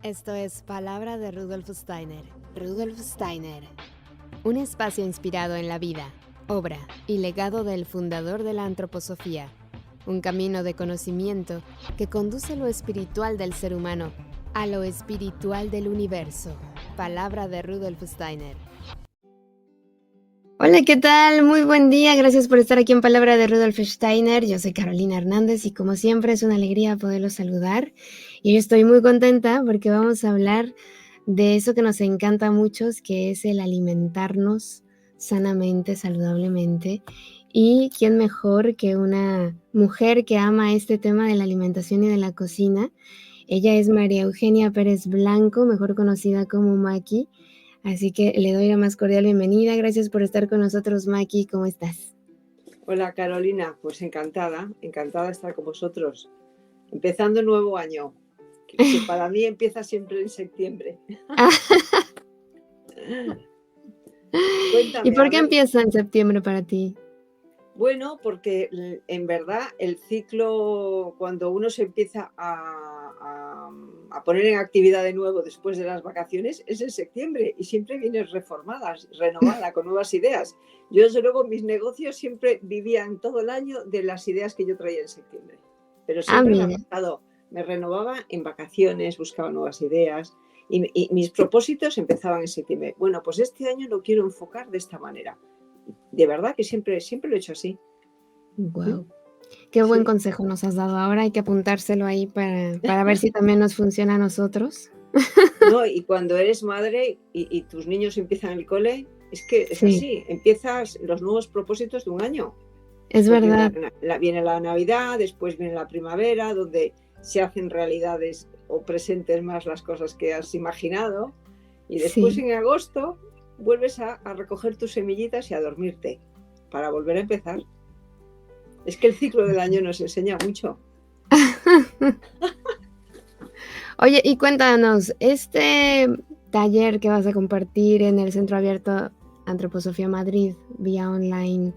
Esto es Palabra de Rudolf Steiner. Rudolf Steiner. Un espacio inspirado en la vida, obra y legado del fundador de la antroposofía. Un camino de conocimiento que conduce lo espiritual del ser humano a lo espiritual del universo. Palabra de Rudolf Steiner. Hola, ¿qué tal? Muy buen día. Gracias por estar aquí en Palabra de Rudolf Steiner. Yo soy Carolina Hernández y como siempre es una alegría poderlos saludar. Y yo estoy muy contenta porque vamos a hablar de eso que nos encanta a muchos, que es el alimentarnos sanamente, saludablemente. Y quién mejor que una mujer que ama este tema de la alimentación y de la cocina. Ella es María Eugenia Pérez Blanco, mejor conocida como Maki. Así que le doy la más cordial bienvenida. Gracias por estar con nosotros, Maki. ¿Cómo estás? Hola, Carolina. Pues encantada de estar con vosotros. Empezando un nuevo año, que para mí empieza siempre en septiembre. Cuéntame, ¿Y por a qué ver. empieza en septiembre para ti? Bueno, porque en verdad el ciclo, cuando uno se empieza a poner en actividad de nuevo después de las vacaciones, es en septiembre y siempre vienes reformada, renovada, con nuevas ideas. Yo, desde luego, mis negocios siempre vivían todo el año de las ideas que yo traía en septiembre. Pero siempre me ha Mira. pasado, me renovaba en vacaciones, buscaba nuevas ideas y mis propósitos empezaban en septiembre. Bueno, pues este año lo quiero enfocar de esta manera. De verdad que siempre lo he hecho así. Wow. Qué buen Sí. consejo nos has dado. Ahora hay que apuntárselo ahí para ver si también nos funciona a nosotros. No, y cuando eres madre y tus niños empiezan el cole, es que es Sí, así, empiezas los nuevos propósitos de un año. es Después verdad. viene la Navidad, después viene la primavera, donde se hacen realidades o presentes más las cosas que has imaginado. Y después Sí. en agosto vuelves a recoger tus semillitas y a dormirte para volver a empezar. Es que el ciclo del año nos enseña mucho. Oye, y cuéntanos, este taller que vas a compartir en el Centro Abierto Antroposofía Madrid vía online,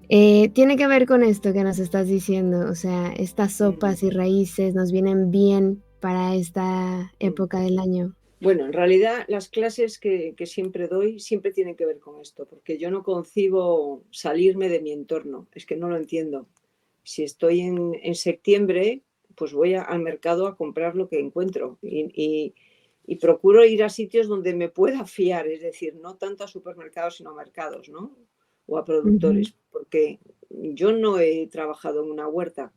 tiene que ver con esto que nos estás diciendo, o sea, estas Mm, sopas y raíces nos vienen bien para esta mm. época del año. Bueno, en realidad las clases que siempre doy siempre tienen que ver con esto, porque yo no concibo salirme de mi entorno, es que no lo entiendo. Si estoy en septiembre, pues voy al mercado a comprar lo que encuentro y procuro ir a sitios donde me pueda fiar, es decir, no tanto a supermercados, sino a mercados, ¿no? O a Ujú. productores, porque yo no he trabajado en una huerta,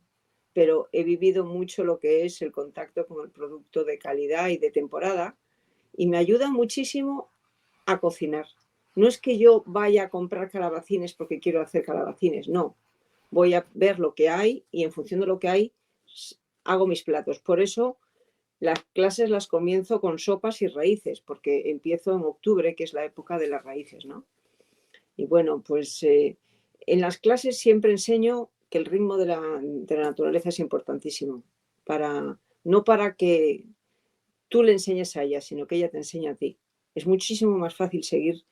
pero he vivido mucho lo que es el contacto con el producto de calidad y de temporada y me ayuda muchísimo a cocinar. No es que yo vaya a comprar calabacines porque quiero hacer calabacines, no. Voy a ver lo que hay y en función de lo que hay hago mis platos. Por eso las clases las comienzo con sopas y raíces, porque empiezo en octubre, que es la época de las raíces, ¿no? Y bueno, pues en las clases siempre enseño que el ritmo de la naturaleza es importantísimo, no para que tú le enseñes a ella, sino que ella te enseña a ti. Es muchísimo más fácil seguir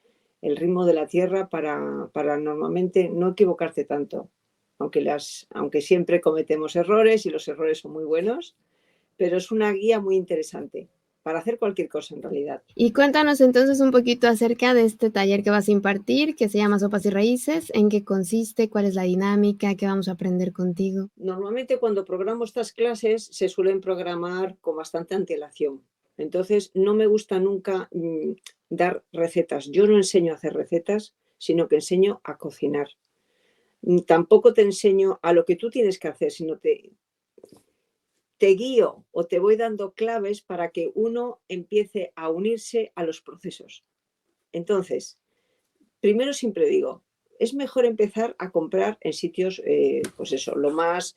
el ritmo de la tierra para normalmente no equivocarte tanto, aunque siempre cometemos errores y los errores son muy buenos, pero es una guía muy interesante para hacer cualquier cosa en realidad. Y cuéntanos entonces un poquito acerca de este taller que vas a impartir, que se llama Sopas y Raíces, en qué consiste, cuál es la dinámica, qué vamos a aprender contigo. Normalmente cuando programo estas clases se suelen programar con bastante antelación. Entonces no me gusta nunca dar recetas. Yo no enseño a hacer recetas, sino que enseño a cocinar. Tampoco te enseño a lo que tú tienes que hacer, sino te guío o te voy dando claves para que uno empiece a unirse a los procesos. Entonces, primero siempre digo, es mejor empezar a comprar en sitios, pues eso, lo más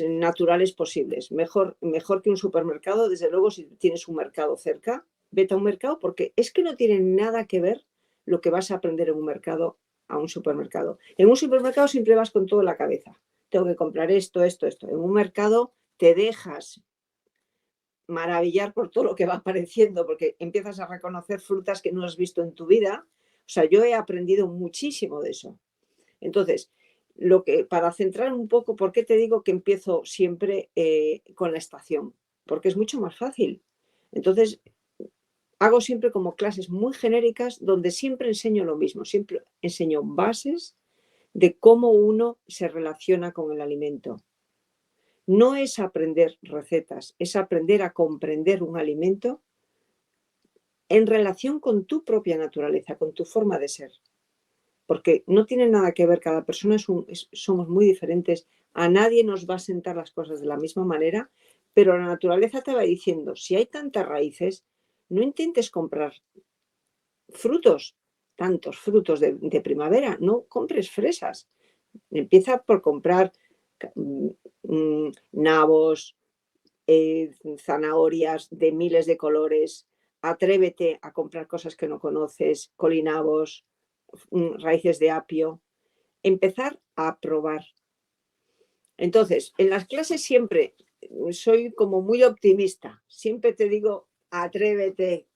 naturales posibles. Mejor que un supermercado, desde luego, si tienes un mercado cerca, vete a un mercado porque es que no tiene nada que ver lo que vas a aprender en un mercado a un supermercado. En un supermercado siempre vas con toda la cabeza. Tengo que comprar esto, esto, esto. En un mercado te dejas maravillar por todo lo que va apareciendo, porque empiezas a reconocer frutas que no has visto en tu vida. O sea, yo he aprendido muchísimo de eso. Entonces, Para centrar un poco, ¿por qué te digo que empiezo siempre con la estación? Porque es mucho más fácil. Entonces, hago siempre como clases muy genéricas donde siempre enseño lo mismo, siempre enseño bases de cómo uno se relaciona con el alimento. No es aprender recetas, es aprender a comprender un alimento en relación con tu propia naturaleza, con tu forma de ser. Porque no tiene nada que ver, cada persona somos muy diferentes, a nadie nos va a sentar las cosas de la misma manera, pero la naturaleza te va diciendo, si hay tantas raíces, no intentes comprar frutos, tantos frutos de primavera, no compres fresas, empieza por comprar nabos, zanahorias de miles de colores, atrévete a comprar cosas que no conoces, colinabos, raíces de apio, empezar a probar. Entonces, en las clases siempre soy como muy optimista, siempre te digo, atrévete,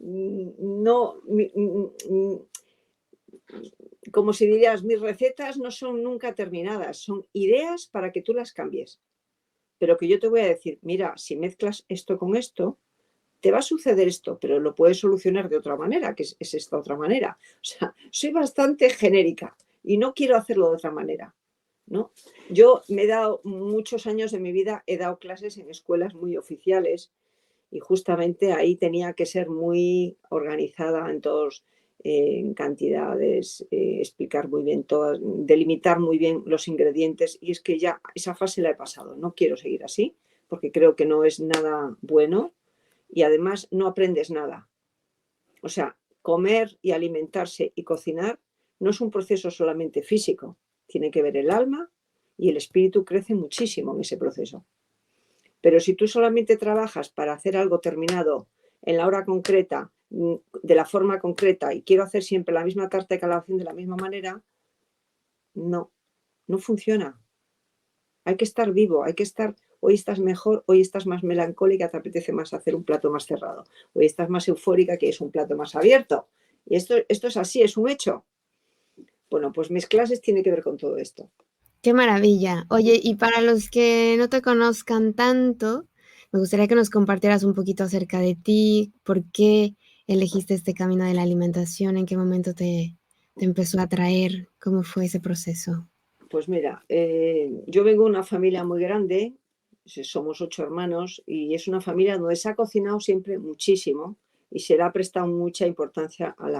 no, como si dirías, mis recetas no son nunca terminadas, son ideas para que tú las cambies. Pero que yo te voy a decir, mira, si mezclas esto con esto, te va a suceder esto, pero lo puedes solucionar de otra manera, que es esta otra manera. O sea, soy bastante genérica y no quiero hacerlo de otra manera, ¿no? Yo me he dado muchos años de mi vida, he dado clases en escuelas muy oficiales y justamente ahí tenía que ser muy organizada en todos, en cantidades, explicar muy bien todas, delimitar muy bien los ingredientes y es que ya esa fase la he pasado, no quiero seguir así porque creo que no es nada bueno y además no aprendes nada. O sea, comer y alimentarse y cocinar no es un proceso solamente físico, tiene que ver el alma y el espíritu crece muchísimo en ese proceso. Pero si tú solamente trabajas para hacer algo terminado en la hora concreta, de la forma concreta, y quiero hacer siempre la misma tarta de calabación de la misma manera, no, no funciona. Hay que estar vivo, hay que estar, hoy estás mejor, hoy estás más melancólica, te apetece más hacer un plato más cerrado, hoy estás más eufórica, que es un plato más abierto. Y esto es así, es un hecho. Bueno, pues mis clases tienen que ver con todo esto. Qué maravilla. Oye, y para los que no te conozcan tanto, me gustaría que nos compartieras un poquito acerca de ti, por qué elegiste este camino de la alimentación, en qué momento te empezó a atraer, cómo fue ese proceso. Pues mira, yo vengo de una familia muy grande, somos 8 hermanos y es una familia donde se ha cocinado siempre muchísimo y se le ha prestado mucha importancia a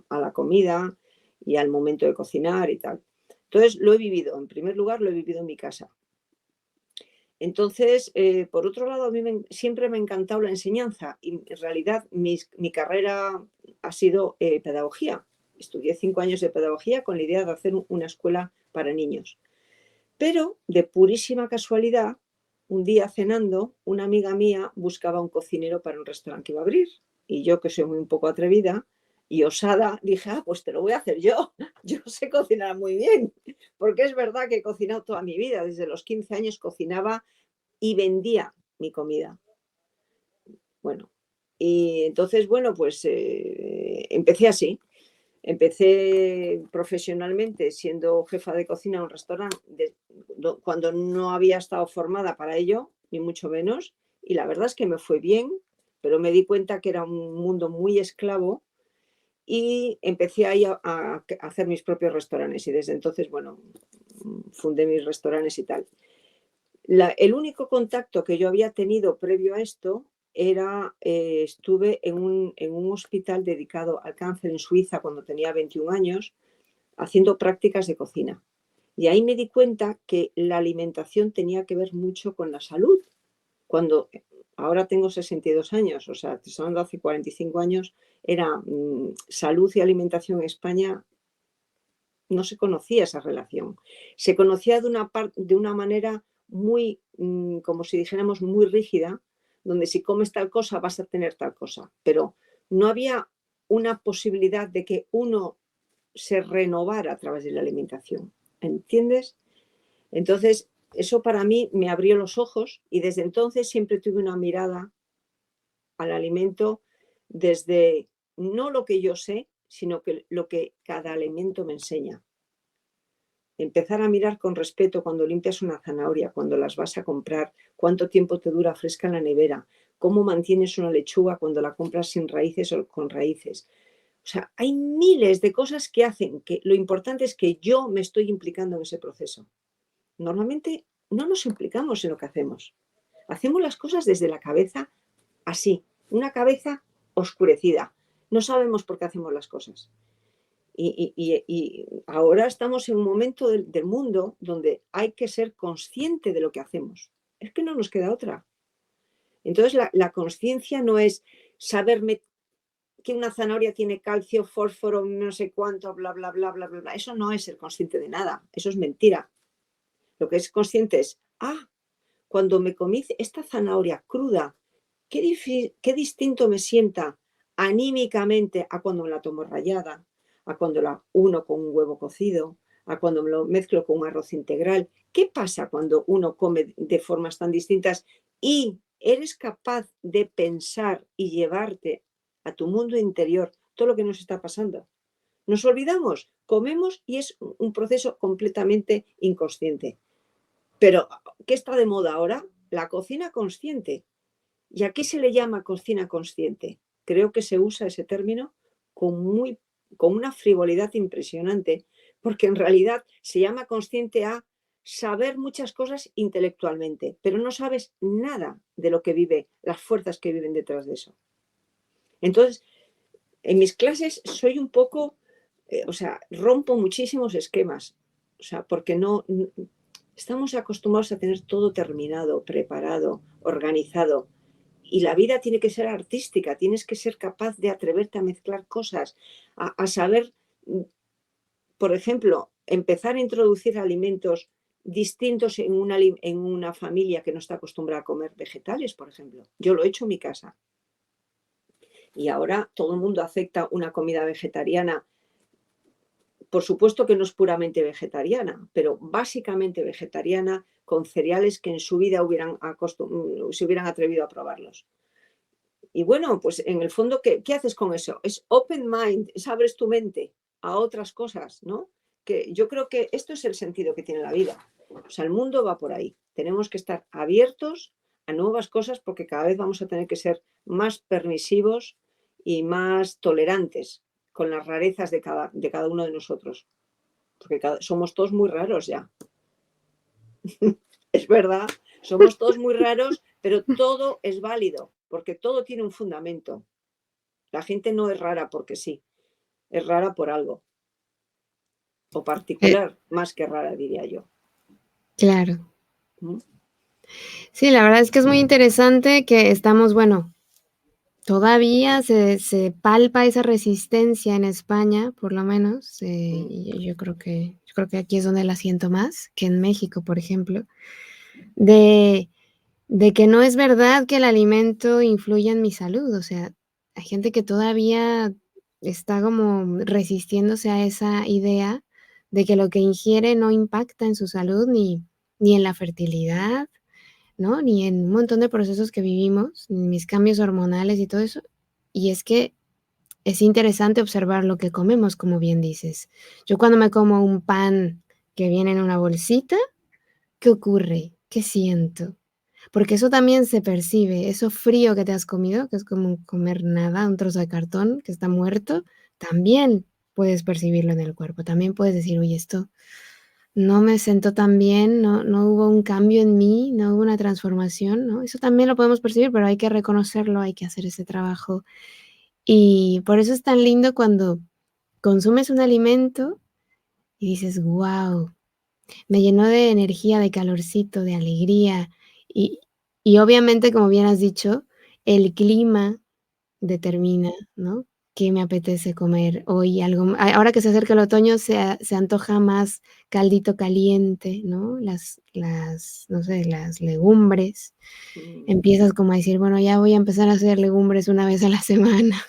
la comida y al momento de cocinar y tal. Entonces lo he vivido, en primer lugar lo he vivido en mi casa. Entonces, por otro lado, a mí siempre me ha encantado la enseñanza y en realidad mi carrera ha sido pedagogía. Estudié 5 años de pedagogía con la idea de hacer una escuela para niños. Pero, de purísima casualidad, un día cenando, una amiga mía buscaba un cocinero para un restaurante que iba a abrir. Y yo, que soy muy un poco atrevida y osada, dije, ah, pues te lo voy a hacer yo. Yo sé cocinar muy bien, porque es verdad que he cocinado toda mi vida. Desde los 15 años cocinaba y vendía mi comida. Bueno, y entonces, bueno, pues empecé así. Empecé profesionalmente siendo jefa de cocina en un restaurante cuando no había estado formada para ello, ni mucho menos, y la verdad es que me fue bien, pero me di cuenta que era un mundo muy esclavo y empecé ahí a hacer mis propios restaurantes y desde entonces, bueno, fundé mis restaurantes y tal. El único contacto que yo había tenido previo a esto era, estuve en un hospital dedicado al cáncer en Suiza cuando tenía 21 años, haciendo prácticas de cocina. Y ahí me di cuenta que la alimentación tenía que ver mucho con la salud. Cuando ahora tengo 62 años, o sea, te estoy hablando hace 45 años, era salud y alimentación en España, no se conocía esa relación. Se conocía de una manera muy, como si dijéramos, muy rígida, donde si comes tal cosa vas a tener tal cosa, pero no había una posibilidad de que uno se renovara a través de la alimentación, ¿entiendes? Entonces, eso para mí me abrió los ojos y desde entonces siempre tuve una mirada al alimento desde no lo que yo sé, sino que lo que cada alimento me enseña. empezar a mirar con respeto cuando limpias una zanahoria, cuando las vas a comprar, cuánto tiempo te dura fresca en la nevera, cómo mantienes una lechuga cuando la compras sin raíces o con raíces. O sea, hay miles de cosas que hacen que lo importante es que yo me estoy implicando en ese proceso. Normalmente no nos implicamos en lo que hacemos. Hacemos las cosas desde la cabeza así, una cabeza oscurecida. No sabemos por qué hacemos las cosas. Y ahora estamos en un momento del mundo donde hay que ser consciente de lo que hacemos. Es que no nos queda otra. Entonces la conciencia no es saberme que una zanahoria tiene calcio, fósforo, no sé cuánto, bla, bla, bla, bla, bla, bla. Eso no es ser consciente de nada. Eso es mentira. Lo que es consciente es, cuando me comí esta zanahoria cruda, qué distinto me sienta anímicamente a cuando me la tomo rallada, a cuando la uno con un huevo cocido, a cuando me lo mezclo con un arroz integral. ¿Qué pasa cuando uno come de formas tan distintas y eres capaz de pensar y llevarte a tu mundo interior todo lo que nos está pasando? Nos olvidamos, comemos y es un proceso completamente inconsciente. Pero, ¿qué está de moda ahora? La cocina consciente. ¿Y a qué se le llama cocina consciente? Creo que se usa ese término con una frivolidad impresionante, porque en realidad se llama consciente a saber muchas cosas intelectualmente, pero no sabes nada de lo que vive, las fuerzas que viven detrás de eso. Entonces, en mis clases soy un poco, rompo muchísimos esquemas, porque no estamos acostumbrados a tener todo terminado, preparado, organizado. Y la vida tiene que ser artística, tienes que ser capaz de atreverte a mezclar cosas, a saber, por ejemplo, empezar a introducir alimentos distintos en una familia que no está acostumbrada a comer vegetales, por ejemplo. Yo lo he hecho en mi casa. Y ahora todo el mundo acepta una comida vegetariana. Por supuesto que no es puramente vegetariana, pero básicamente vegetariana, con cereales que en su vida se hubieran atrevido a probarlos. Y bueno, pues en el fondo, ¿qué haces con eso? Es open mind, es abres tu mente a otras cosas, ¿no? Que yo creo que esto es el sentido que tiene la vida. O sea, el mundo va por ahí. Tenemos que estar abiertos a nuevas cosas porque cada vez vamos a tener que ser más permisivos y más tolerantes con las rarezas de cada uno de nosotros. Porque somos todos muy raros ya. Es verdad, somos todos muy raros, pero todo es válido, porque todo tiene un fundamento. La gente no es rara porque sí, es rara por algo. O particular, más que rara, diría yo. Claro. ¿Mm? Sí, la verdad es que es muy interesante que estamos, bueno, todavía se palpa esa resistencia en España, por lo menos. Y yo creo que aquí es donde la siento más que en México, por ejemplo, de que no es verdad que el alimento influya en mi salud. O sea, hay gente que todavía está como resistiéndose a esa idea de que lo que ingiere no impacta en su salud ni en la fertilidad, ¿no? Ni en un montón de procesos que vivimos, ni mis cambios hormonales y todo eso. Y es que es interesante observar lo que comemos, como bien dices. Yo cuando me como un pan que viene en una bolsita, ¿qué ocurre? ¿Qué siento? Porque eso también se percibe, eso frío que te has comido, que es como comer nada, un trozo de cartón que está muerto, también puedes percibirlo en el cuerpo. También puedes decir, oye, esto no me sentó tan bien, no hubo un cambio en mí, no hubo una transformación, ¿no? Eso también lo podemos percibir, pero hay que reconocerlo, hay que hacer ese trabajo. Y por eso es tan lindo cuando consumes un alimento y dices: "Guau, me llenó de energía, de calorcito, de alegría". Y obviamente, como bien has dicho, el clima determina, ¿no? Qué me apetece comer hoy, algo ahora que se acerca el otoño, se antoja más caldito caliente, ¿no? No sé, las legumbres. Empiezas como a decir: "Bueno, ya voy a empezar a hacer legumbres una vez a la semana".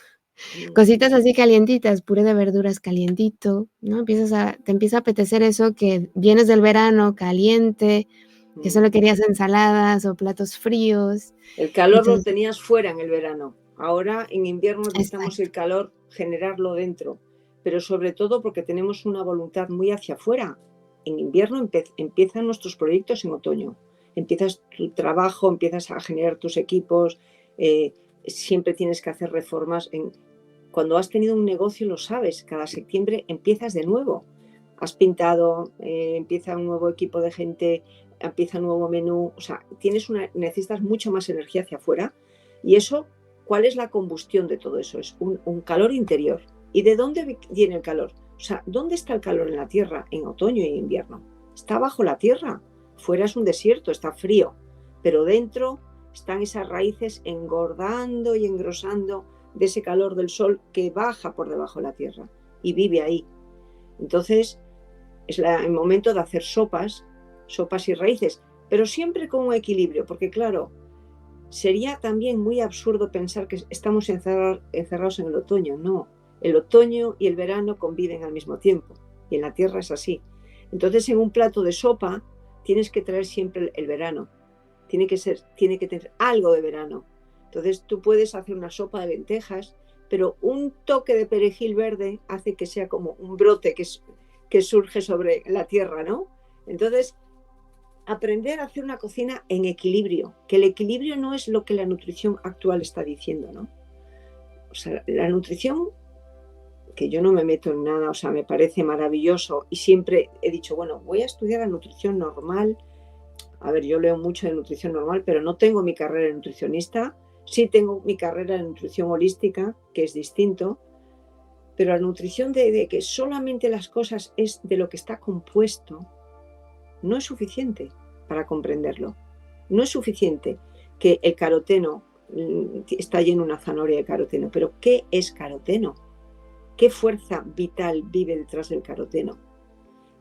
Cositas así calientitas, puré de verduras calientito, ¿no? Te empieza a apetecer eso que vienes del verano caliente, que solo querías ensaladas o platos fríos. El calor lo Entonces tenías fuera en el verano. Ahora en invierno necesitamos exacto, el calor, generarlo dentro. Pero sobre todo porque tenemos una voluntad muy hacia afuera. en invierno empiezan nuestros proyectos en otoño. Empiezas tu trabajo, empiezas a generar tus equipos, siempre tienes que hacer reformas. Cuando has tenido un negocio lo sabes, cada septiembre empiezas de nuevo. Has pintado, empieza un nuevo equipo de gente, empieza un nuevo menú, o sea, necesitas mucha más energía hacia afuera. Y eso, ¿cuál es la combustión de todo eso? Es un calor interior. ¿Y de dónde viene el calor? O sea, ¿dónde está el calor en la Tierra en otoño y invierno? Está bajo la Tierra. Fuera es un desierto, está frío. Pero dentro están esas raíces engordando y engrosando de ese calor del sol que baja por debajo de la Tierra y vive ahí. Entonces, es el momento de hacer sopas y raíces, pero siempre con un equilibrio, porque claro, sería también muy absurdo pensar que estamos encerrados en el otoño. No, el otoño y el verano conviven al mismo tiempo, y en la Tierra es así. Entonces, en un plato de sopa tienes que traer siempre el verano, tiene que tener algo de verano. Entonces, tú puedes hacer una sopa de lentejas, pero un toque de perejil verde hace que sea como un brote que surge sobre la tierra, ¿no? Entonces, aprender a hacer una cocina en equilibrio, que el equilibrio no es lo que la nutrición actual está diciendo, ¿no? O sea, la nutrición, que yo no me meto en nada, o sea, me parece maravilloso y siempre he dicho, bueno, voy a estudiar la nutrición normal. A ver, yo leo mucho de nutrición normal, pero no tengo mi carrera de nutricionista. Sí tengo mi carrera de nutrición holística, que es distinto, pero la nutrición de que solamente las cosas es de lo que está compuesto, no es suficiente para comprenderlo. No es suficiente que el caroteno está lleno de una zanahoria de caroteno, pero ¿qué es caroteno? ¿Qué fuerza vital vive detrás del caroteno?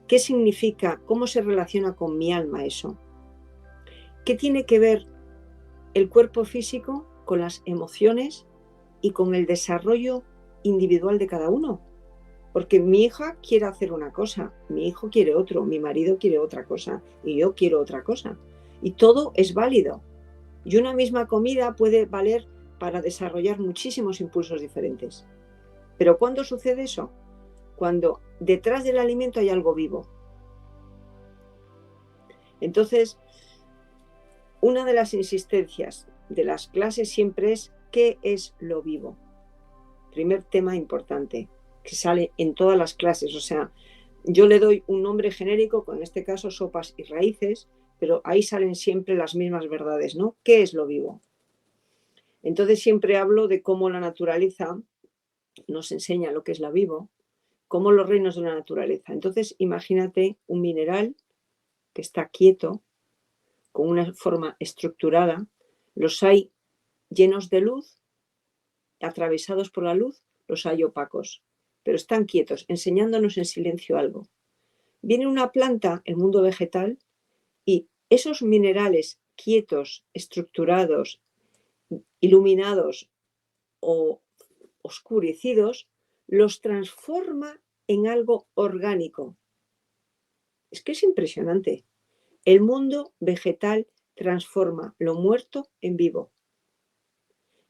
¿Qué significa? ¿Cómo se relaciona con mi alma eso? ¿Qué tiene que ver el cuerpo físico con las emociones y con el desarrollo individual de cada uno? Porque mi hija quiere hacer una cosa, mi hijo quiere otro, mi marido quiere otra cosa y yo quiero otra cosa. Y todo es válido. Y una misma comida puede valer para desarrollar muchísimos impulsos diferentes. Pero ¿cuándo sucede eso? Cuando detrás del alimento hay algo vivo. Entonces, una de las insistencias de las clases siempre es ¿qué es lo vivo? Primer tema importante que sale en todas las clases. O sea, yo le doy un nombre genérico, en este caso sopas y raíces, pero ahí salen siempre las mismas verdades, ¿no? ¿Qué es lo vivo? Entonces siempre hablo de cómo la naturaleza nos enseña lo que es lo vivo, cómo los reinos de la naturaleza. Entonces imagínate un mineral que está quieto, con una forma estructurada, los hay llenos de luz, atravesados por la luz, los hay opacos, pero están quietos, enseñándonos en silencio algo. Viene una planta, el mundo vegetal, y esos minerales quietos, estructurados, iluminados o oscurecidos, los transforma en algo orgánico. Es que es impresionante. El mundo vegetal transforma lo muerto en vivo.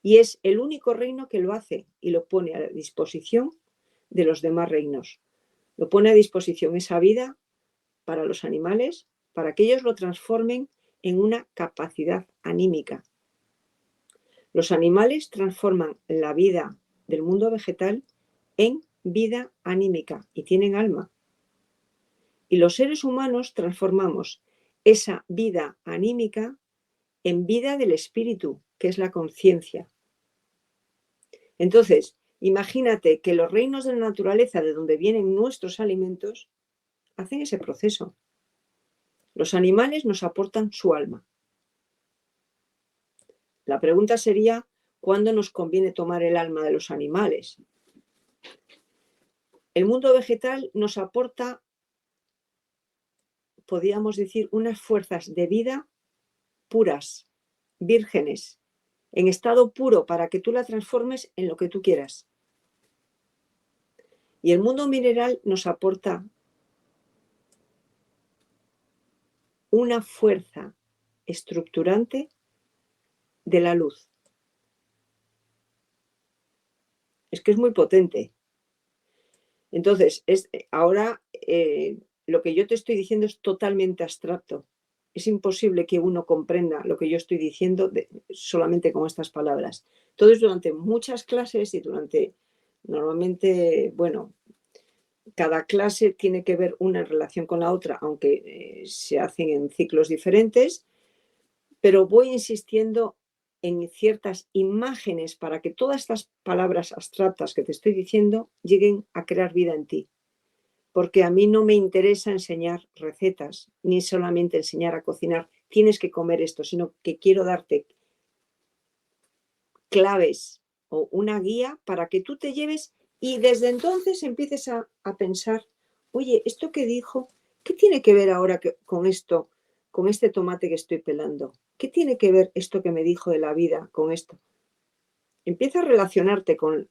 Y es el único reino que lo hace y lo pone a disposición de los demás reinos. Lo pone a disposición esa vida para los animales, para que ellos lo transformen en una capacidad anímica. Los animales transforman la vida del mundo vegetal en vida anímica y tienen alma. Y los seres humanos transformamos esa vida anímica en vida del espíritu, que es la conciencia. Entonces, imagínate que los reinos de la naturaleza, de donde vienen nuestros alimentos, hacen ese proceso. Los animales nos aportan su alma. La pregunta sería, ¿cuándo nos conviene tomar el alma de los animales? El mundo vegetal nos aporta, podríamos decir, unas fuerzas de vida puras, vírgenes, en estado puro, para que tú la transformes en lo que tú quieras. Y el mundo mineral nos aporta una fuerza estructurante de la luz. Es que es muy potente. Entonces, ahora lo que yo te estoy diciendo es totalmente abstracto. Es imposible que uno comprenda lo que yo estoy diciendo solamente con estas palabras. Entonces, durante muchas clases y normalmente, bueno, cada clase tiene que ver una en relación con la otra, aunque se hacen en ciclos diferentes, pero voy insistiendo en ciertas imágenes para que todas estas palabras abstractas que te estoy diciendo lleguen a crear vida en ti. Porque a mí no me interesa enseñar recetas, ni solamente enseñar a cocinar, tienes que comer esto, sino que quiero darte claves o una guía para que tú te lleves y desde entonces empieces a pensar, oye, esto que dijo, ¿qué tiene que ver ahora con esto, con este tomate que estoy pelando? ¿Qué tiene que ver esto que me dijo de la vida con esto? Empieza a relacionarte con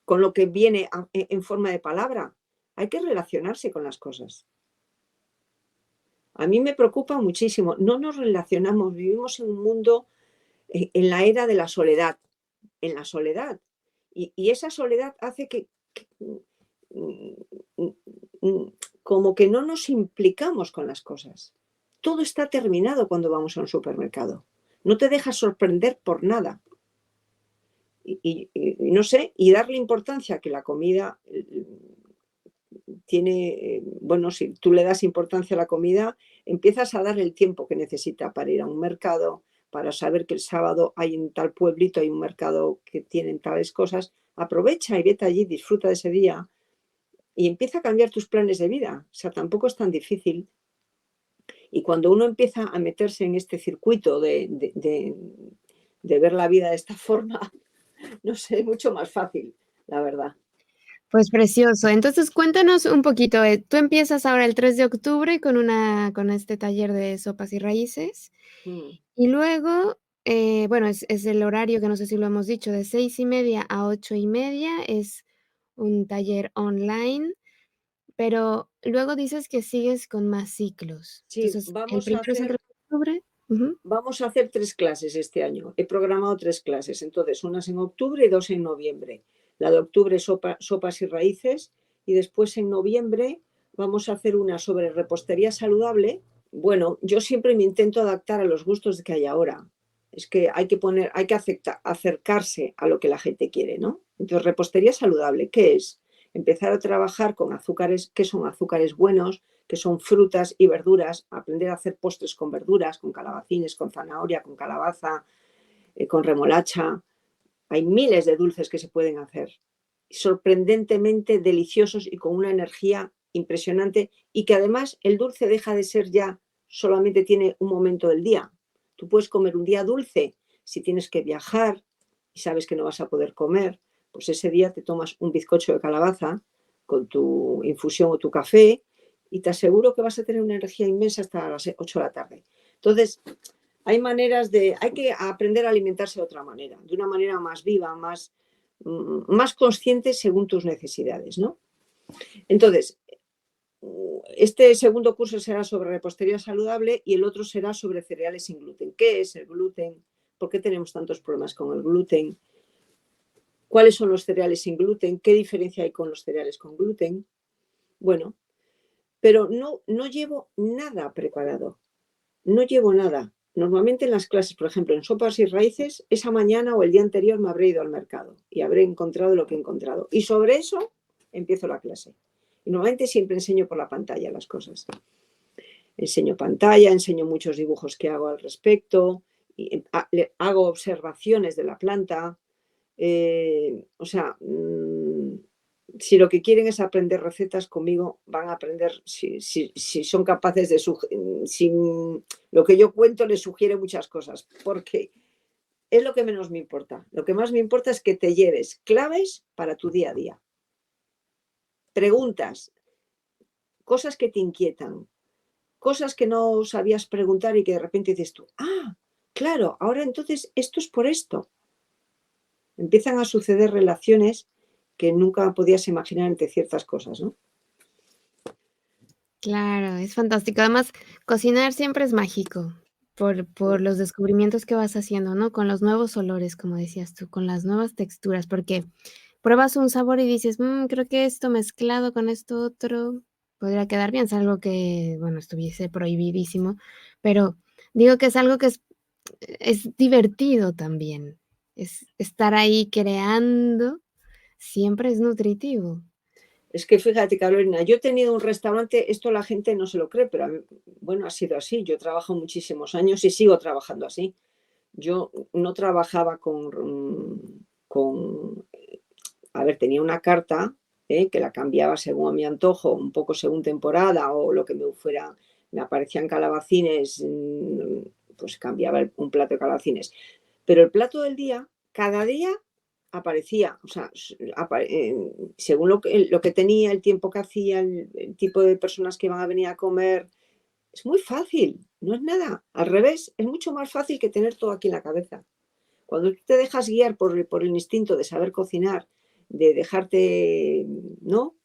lo que viene en forma de palabra. Hay que relacionarse con las cosas. A mí me preocupa muchísimo. No nos relacionamos, vivimos en un mundo, en la era de la soledad, en la soledad. Y esa soledad hace que como que no nos implicamos con las cosas. Todo está terminado cuando vamos a un supermercado. No te dejas sorprender por nada. Y no sé, y darle importancia a que la comida tiene, bueno, si tú le das importancia a la comida, empiezas a dar el tiempo que necesita para ir a un mercado, para saber que el sábado hay en tal pueblito, hay un mercado que tienen tales cosas, aprovecha y vete allí, disfruta de ese día y empieza a cambiar tus planes de vida. O sea, tampoco es tan difícil. Y cuando uno empieza a meterse en este circuito de ver la vida de esta forma, no sé, es mucho más fácil, la verdad. Pues precioso. Entonces, cuéntanos un poquito, tú empiezas ahora el 3 de octubre con este taller de sopas y raíces, Mm. y luego, bueno, es el horario que no sé si lo hemos dicho, de 6:30 a 8:30, es un taller online, pero luego dices que sigues con más ciclos. Sí, Entonces, el primero es el 3 de octubre. Ujú. vamos a hacer 3 clases este año. He programado 3 clases, entonces unas en octubre y 2 en noviembre. La de octubre sopas y raíces y después en noviembre vamos a hacer una sobre repostería saludable. Bueno, yo siempre me intento adaptar a los gustos que hay ahora. Es que hay que acercarse a lo que la gente quiere, ¿no? Entonces, repostería saludable, ¿qué es? Empezar a trabajar con azúcares, ¿qué son azúcares buenos? Que son frutas y verduras, aprender a hacer postres con verduras, con calabacines, con zanahoria, con calabaza, con remolacha. Hay miles de dulces que se pueden hacer, sorprendentemente deliciosos y con una energía impresionante y que además el dulce deja de ser ya solamente tiene un momento del día. Tú puedes comer un día dulce si tienes que viajar y sabes que no vas a poder comer, pues ese día te tomas un bizcocho de calabaza con tu infusión o tu café y te aseguro que vas a tener una energía inmensa hasta las 8 de la tarde. Entonces, hay que aprender a alimentarse de otra manera, de una manera más viva, más consciente según tus necesidades, ¿no? Entonces, este segundo curso será sobre repostería saludable y el otro será sobre cereales sin gluten. ¿Qué es el gluten? ¿Por qué tenemos tantos problemas con el gluten? ¿Cuáles son los cereales sin gluten? ¿Qué diferencia hay con los cereales con gluten? Bueno, pero no llevo nada preparado. No llevo nada. Normalmente en las clases, por ejemplo, en sopas y raíces, esa mañana o el día anterior me habré ido al mercado y habré encontrado lo que he encontrado. Y sobre eso empiezo la clase. Y normalmente siempre enseño por la pantalla las cosas. Enseño pantalla, enseño muchos dibujos que hago al respecto, y hago observaciones de la planta. O sea, si lo que quieren es aprender recetas conmigo, van a aprender si son capaces de... Si lo que yo cuento les sugiere muchas cosas, porque es lo que menos me importa. Lo que más me importa es que te lleves claves para tu día a día. Preguntas, cosas que te inquietan, cosas que no sabías preguntar y que de repente dices tú, claro, ahora entonces esto es por esto. Empiezan a suceder relaciones que nunca podías imaginar entre ciertas cosas, ¿no? Claro, es fantástico. Además, cocinar siempre es mágico por los descubrimientos que vas haciendo, ¿no? Con los nuevos olores, como decías tú, con las nuevas texturas, porque pruebas un sabor y dices: creo que esto mezclado con esto otro podría quedar bien, es algo que, bueno, estuviese prohibidísimo, pero digo que es algo que es divertido también. Es estar ahí creando, siempre es nutritivo. Es que fíjate, Carolina, yo he tenido un restaurante, esto la gente no se lo cree, pero a mí, bueno, ha sido así. Yo trabajo muchísimos años y sigo trabajando así. Yo no trabajaba a ver, tenía una carta que la cambiaba según a mi antojo, un poco según temporada o lo que me fuera, me aparecían calabacines, pues cambiaba un plato de calabacines. Pero el plato del día, cada día aparecía, o sea, según lo que tenía, el tiempo que hacía, el tipo de personas que van a venir a comer. Es muy fácil, no es nada. Al revés, es mucho más fácil que tener todo aquí en la cabeza. Cuando tú te dejas guiar por el instinto de saber cocinar, de dejarte, ¿no?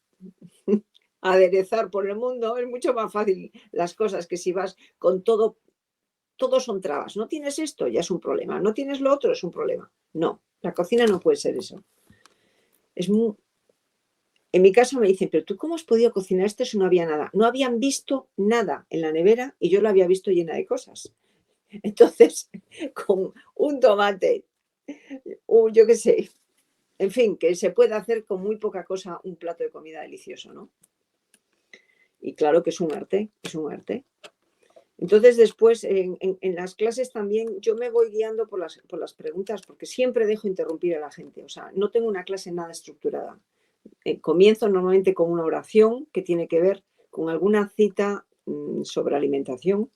Aderezar por el mundo, es mucho más fácil las cosas que si vas con todo, todos son trabas. No tienes esto, ya es un problema. No tienes lo otro, es un problema. No, la cocina no puede ser eso. Es muy, en mi caso me dicen, pero ¿tú cómo has podido cocinar esto si no había nada? No habían visto nada en la nevera y yo la había visto llena de cosas. Entonces, con un tomate, yo qué sé, en fin, que se puede hacer con muy poca cosa un plato de comida delicioso, ¿no? Y claro que es un arte, es un arte. Entonces después en las clases también yo me voy guiando por las preguntas porque siempre dejo interrumpir a la gente. O sea, no tengo una clase nada estructurada. Comienzo normalmente con una oración que tiene que ver con alguna cita sobre alimentación,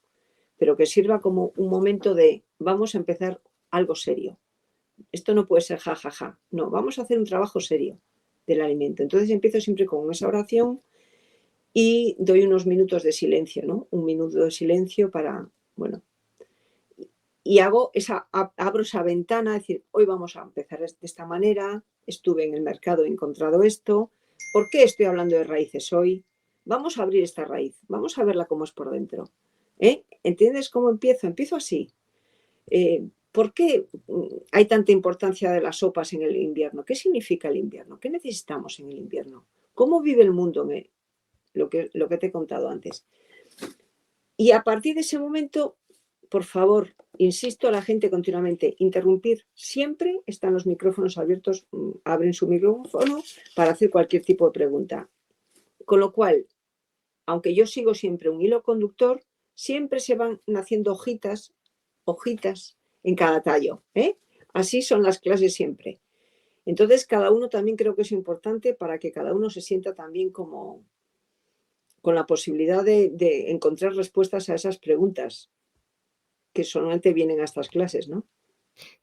pero que sirva como un momento de vamos a empezar algo serio. Esto no puede ser jajaja. Ja, ja. No, vamos a hacer un trabajo serio del alimento. Entonces empiezo siempre con esa oración y doy unos minutos de silencio, ¿no? Un minuto de silencio para, bueno, y abro esa ventana, es decir, hoy vamos a empezar de esta manera, estuve en el mercado, he encontrado esto, ¿por qué estoy hablando de raíces hoy? Vamos a abrir esta raíz, vamos a verla cómo es por dentro. ¿Entiendes cómo empiezo? Empiezo así. ¿Por qué hay tanta importancia de las sopas en el invierno? ¿Qué significa el invierno? ¿Qué necesitamos en el invierno? ¿Cómo vive el mundo? Lo que te he contado antes. Y a partir de ese momento, por favor, insisto a la gente continuamente, interrumpir. Siempre están los micrófonos abiertos, abren su micrófono para hacer cualquier tipo de pregunta. Con lo cual, aunque yo sigo siempre un hilo conductor, siempre se van naciendo hojitas en cada tallo. Así son las clases siempre. Entonces, cada uno también creo que es importante para que cada uno se sienta también como con la posibilidad de encontrar respuestas a esas preguntas que solamente vienen a estas clases, ¿no?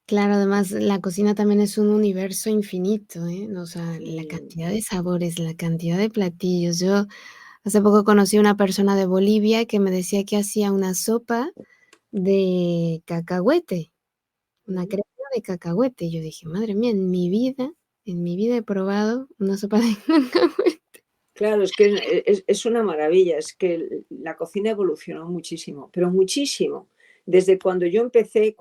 Claro, además la cocina también es un universo infinito, ¿eh? O sea, la Sí. cantidad de sabores, la cantidad de platillos. Yo hace poco conocí a una persona de Bolivia que me decía que hacía una sopa de cacahuete, una Mm. crema de cacahuete. Y yo dije: "Madre mía, en mi vida he probado una sopa de cacahuete". Claro, es que es una maravilla, es que la cocina evolucionó muchísimo, pero muchísimo. Desde cuando yo empecé,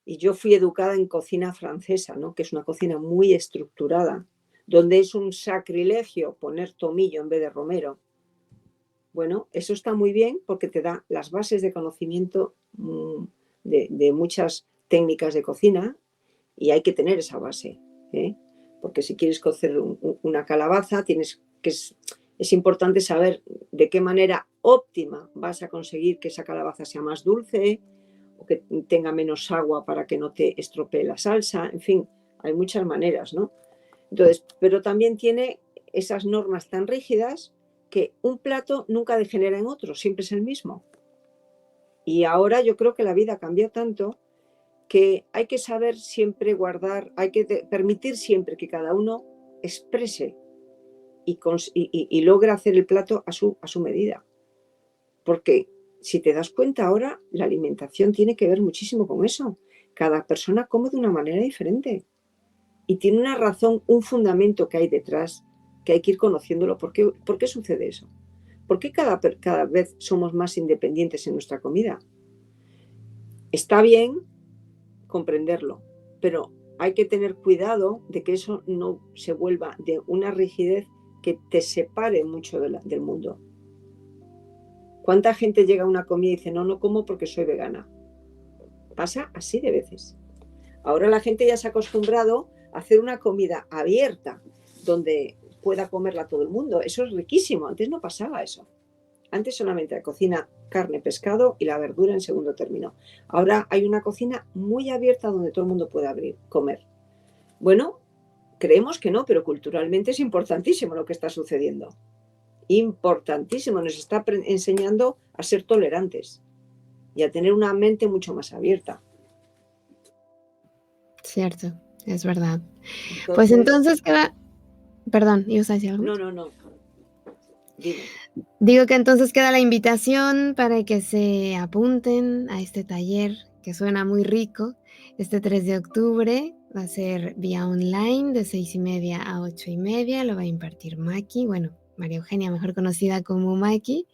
y yo fui educada en cocina francesa, ¿no? Que es una cocina muy estructurada, donde es un sacrilegio poner tomillo en vez de romero. Bueno, eso está muy bien porque te da las bases de conocimiento de muchas técnicas de cocina y hay que tener esa base. ¿eh? Porque si quieres cocer una calabaza, es importante saber de qué manera óptima vas a conseguir que esa calabaza sea más dulce o que tenga menos agua para que no te estropee la salsa. En fin, hay muchas maneras, ¿no? Entonces, pero también tiene esas normas tan rígidas que un plato nunca degenera en otro, siempre es el mismo. Y ahora yo creo que la vida cambió tanto que hay que saber siempre guardar, hay que permitir siempre que cada uno exprese y logre hacer el plato a su medida. Porque si te das cuenta ahora, la alimentación tiene que ver muchísimo con eso. Cada persona come de una manera diferente y tiene una razón, un fundamento que hay detrás, que hay que ir conociéndolo. ¿Por qué sucede eso? ¿Por qué cada vez somos más independientes en nuestra comida? Está bien comprenderlo, pero hay que tener cuidado de que eso no se vuelva de una rigidez que te separe mucho del mundo. ¿Cuánta gente llega a una comida y dice, no como porque soy vegana? Pasa así de veces. Ahora la gente ya se ha acostumbrado a hacer una comida abierta, donde pueda comerla todo el mundo. Eso es riquísimo. Antes no pasaba eso. Antes solamente la cocina carne, pescado y la verdura en segundo término. Ahora hay una cocina muy abierta donde todo el mundo puede comer. Bueno, creemos que no, pero culturalmente es importantísimo lo que está sucediendo. Importantísimo. Nos está enseñando a ser tolerantes y a tener una mente mucho más abierta. Cierto, es verdad. Pues entonces queda... Perdón, ¿ibas a decir algo? No. Dime. Digo que entonces queda la invitación para que se apunten a este taller que suena muy rico. Este 3 de octubre va a ser vía online de 6:30 a 8:30. Lo va a impartir Maki, bueno, María Eugenia, mejor conocida como Maki.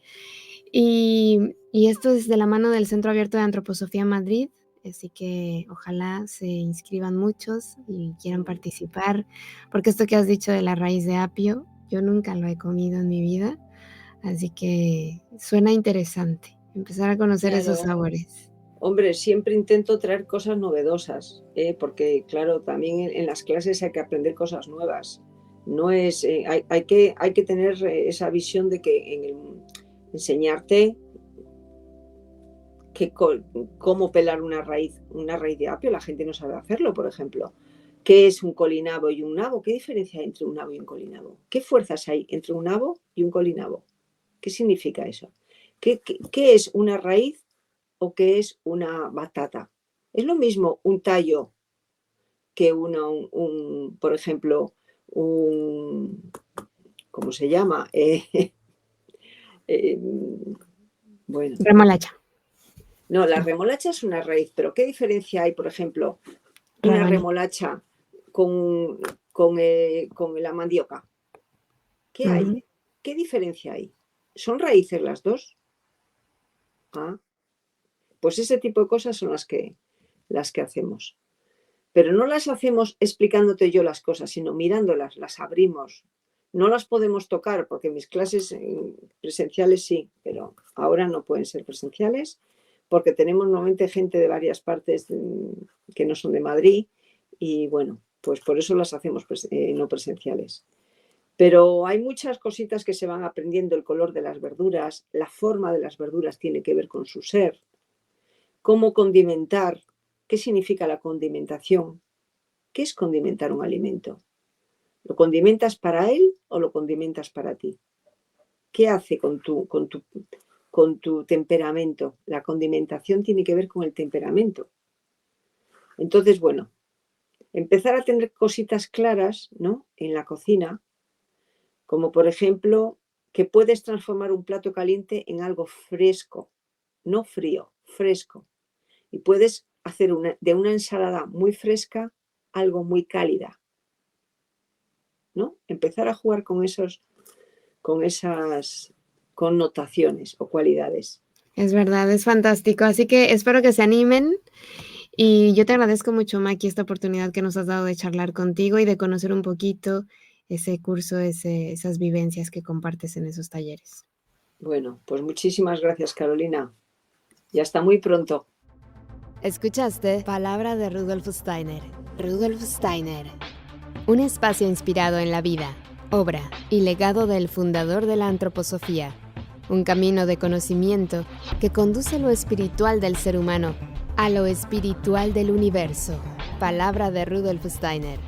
Y esto es de la mano del Centro Abierto de Antroposofía Madrid. Así que ojalá se inscriban muchos y quieran participar, porque esto que has dicho de la raíz de apio, yo nunca lo he comido en mi vida, así que suena interesante empezar a conocer esos sabores. Hombre, siempre intento traer cosas novedosas, porque claro, también en las clases hay que aprender cosas nuevas. No es, hay que tener esa visión de que enseñarte cómo pelar una raíz de apio. La gente no sabe hacerlo, por ejemplo. ¿Qué es un colinabo y un nabo? ¿Qué diferencia hay entre un nabo y un colinabo? ¿Qué fuerzas hay entre un nabo y un colinabo? ¿Qué significa eso? ¿Qué es una raíz o qué es una batata? Es lo mismo un tallo que por ejemplo, ¿cómo se llama? Bueno. Remolacha. No, la remolacha es una raíz, pero ¿qué diferencia hay, por ejemplo, una remolacha con la mandioca? ¿Qué hay? ¿Qué diferencia hay? ¿Son raíces las dos? Pues ese tipo de cosas son las que hacemos. Pero no las hacemos explicándote yo las cosas, sino mirándolas, las abrimos. No las podemos tocar porque mis clases presenciales sí, pero ahora no pueden ser presenciales porque tenemos normalmente gente de varias partes que no son de Madrid y bueno, pues por eso las hacemos no presenciales. Pero hay muchas cositas que se van aprendiendo, el color de las verduras, la forma de las verduras tiene que ver con su ser, cómo condimentar, qué significa la condimentación, qué es condimentar un alimento. ¿Lo condimentas para él o lo condimentas para ti? ¿Qué hace con tu temperamento? La condimentación tiene que ver con el temperamento. Entonces, bueno, empezar a tener cositas claras, ¿no?, en la cocina, como por ejemplo que puedes transformar un plato caliente en algo fresco, no frío, fresco. Y puedes hacer de una ensalada muy fresca algo muy cálida, ¿no? Empezar a jugar con esas connotaciones o cualidades. Es verdad, es fantástico. Así que espero que se animen. Y yo te agradezco mucho, Maki, esta oportunidad que nos has dado de charlar contigo y de conocer un poquito ese curso, esas vivencias que compartes en esos talleres. Bueno, pues muchísimas gracias, Carolina. Y hasta muy pronto. Escuchaste Palabra de Rudolf Steiner. Rudolf Steiner. Un espacio inspirado en la vida, obra y legado del fundador de la antroposofía. Un camino de conocimiento que conduce lo espiritual del ser humano a lo espiritual del universo. Palabra de Rudolf Steiner.